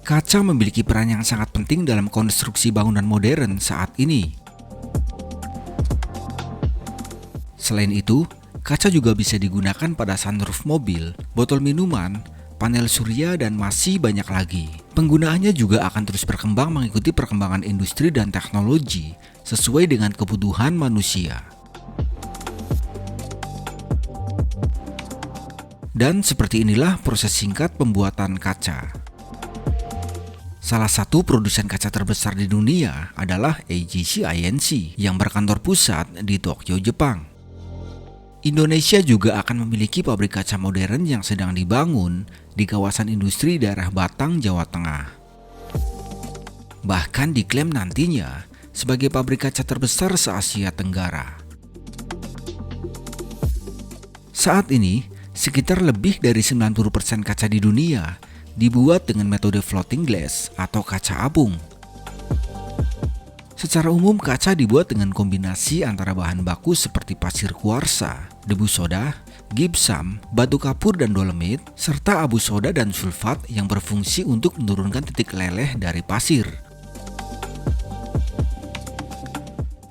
Kaca memiliki peran yang sangat penting dalam konstruksi bangunan modern saat ini. Selain itu, kaca juga bisa digunakan pada sunroof mobil, botol minuman, panel surya, dan masih banyak lagi. Penggunaannya juga akan terus berkembang mengikuti perkembangan industri dan teknologi sesuai dengan kebutuhan manusia. Dan seperti inilah proses singkat pembuatan kaca. Salah satu produsen kaca terbesar di dunia adalah AGC Inc. yang berkantor pusat di Tokyo, Jepang. Indonesia juga akan memiliki pabrik kaca modern yang sedang dibangun di kawasan industri daerah Batang, Jawa Tengah. Bahkan diklaim nantinya sebagai pabrik kaca terbesar se-Asia Tenggara. Saat ini, sekitar lebih dari 90% kaca di dunia dibuat dengan metode floating glass atau kaca apung. Secara umum, kaca dibuat dengan kombinasi antara bahan baku seperti pasir kuarsa, debu soda, gypsum, batu kapur dan dolomit, serta abu soda dan sulfat yang berfungsi untuk menurunkan titik leleh dari pasir.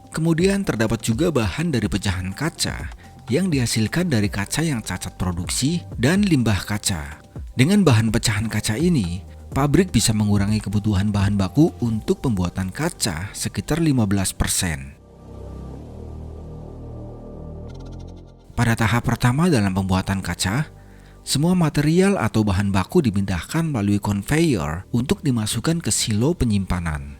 Kemudian terdapat juga bahan dari pecahan kaca yang dihasilkan dari kaca yang cacat produksi dan limbah kaca. Dengan bahan pecahan kaca ini, pabrik bisa mengurangi kebutuhan bahan baku untuk pembuatan kaca sekitar 15%. Pada tahap pertama dalam pembuatan kaca, semua material atau bahan baku dipindahkan melalui conveyor untuk dimasukkan ke silo penyimpanan.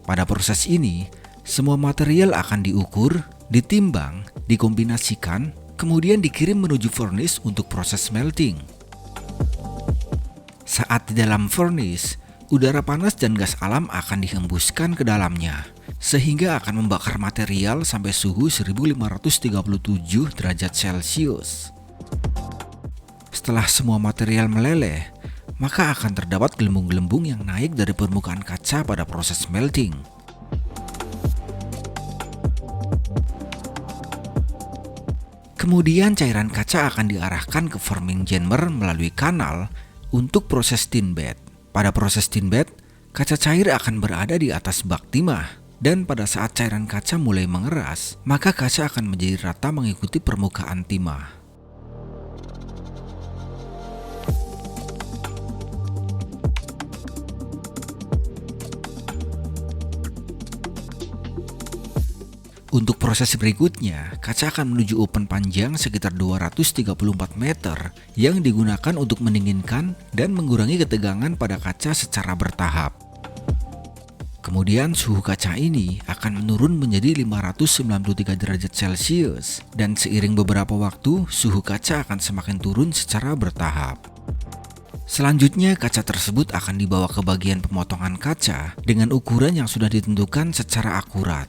Pada proses ini, semua material akan diukur, ditimbang, dikombinasikan, kemudian dikirim menuju furnace untuk proses smelting. Saat di dalam furnace, udara panas dan gas alam akan dihembuskan ke dalamnya, sehingga akan membakar material sampai suhu 1537 derajat Celcius. Setelah semua material meleleh, maka akan terdapat gelembung-gelembung yang naik dari permukaan kaca pada proses smelting. Kemudian cairan kaca akan diarahkan ke forming chamber melalui kanal untuk proses thin bed. Pada proses thin bed, kaca cair akan berada di atas bak timah, dan pada saat cairan kaca mulai mengeras, maka kaca akan menjadi rata mengikuti permukaan timah. Untuk proses berikutnya, kaca akan menuju oven panjang sekitar 234 meter yang digunakan untuk mendinginkan dan mengurangi ketegangan pada kaca secara bertahap. Kemudian suhu kaca ini akan menurun menjadi 593 derajat Celcius dan seiring beberapa waktu, suhu kaca akan semakin turun secara bertahap. Selanjutnya, kaca tersebut akan dibawa ke bagian pemotongan kaca dengan ukuran yang sudah ditentukan secara akurat.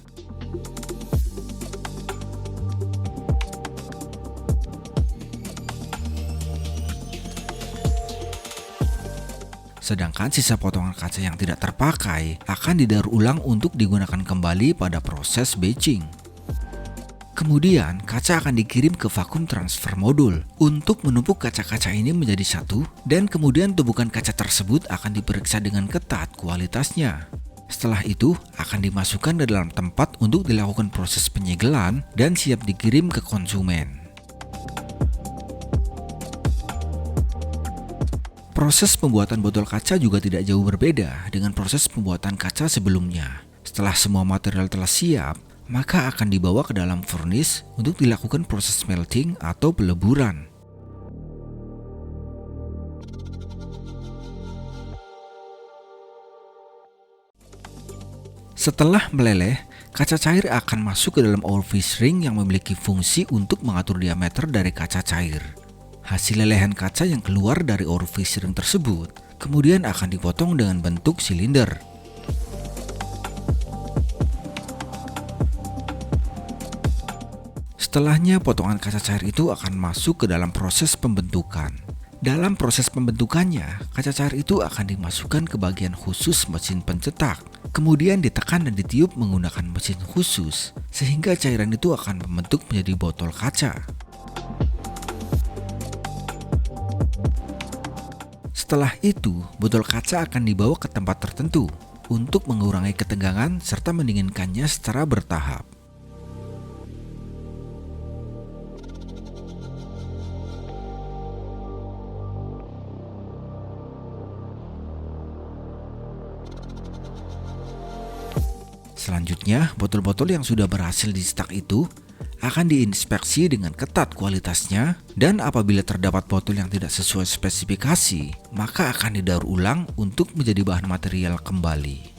Sedangkan sisa potongan kaca yang tidak terpakai akan didaur ulang untuk digunakan kembali pada proses batching. Kemudian kaca akan dikirim ke vacuum transfer modul untuk menumpuk kaca-kaca ini menjadi satu, dan kemudian tumpukan kaca tersebut akan diperiksa dengan ketat kualitasnya. Setelah itu akan dimasukkan ke dalam tempat untuk dilakukan proses penyegelan dan siap dikirim ke konsumen. Proses pembuatan botol kaca juga tidak jauh berbeda dengan proses pembuatan kaca sebelumnya. Setelah semua material telah siap, maka akan dibawa ke dalam furnace untuk dilakukan proses smelting atau peleburan. Setelah meleleh, kaca cair akan masuk ke dalam orifice ring yang memiliki fungsi untuk mengatur diameter dari kaca cair. Hasil lelehan kaca yang keluar dari orifice ring tersebut kemudian akan dipotong dengan bentuk silinder. Setelahnya, potongan kaca cair itu akan masuk ke dalam proses pembentukan. Dalam proses pembentukannya, kaca cair itu akan dimasukkan ke bagian khusus mesin pencetak, kemudian ditekan dan ditiup menggunakan mesin khusus, sehingga cairan itu akan membentuk menjadi botol kaca. Setelah itu, botol kaca akan dibawa ke tempat tertentu untuk mengurangi ketegangan serta mendinginkannya secara bertahap. Selanjutnya, botol-botol yang sudah berhasil di-stak itu akan diinspeksi dengan ketat kualitasnya, dan apabila terdapat botol yang tidak sesuai spesifikasi, maka akan didaur ulang untuk menjadi bahan material kembali.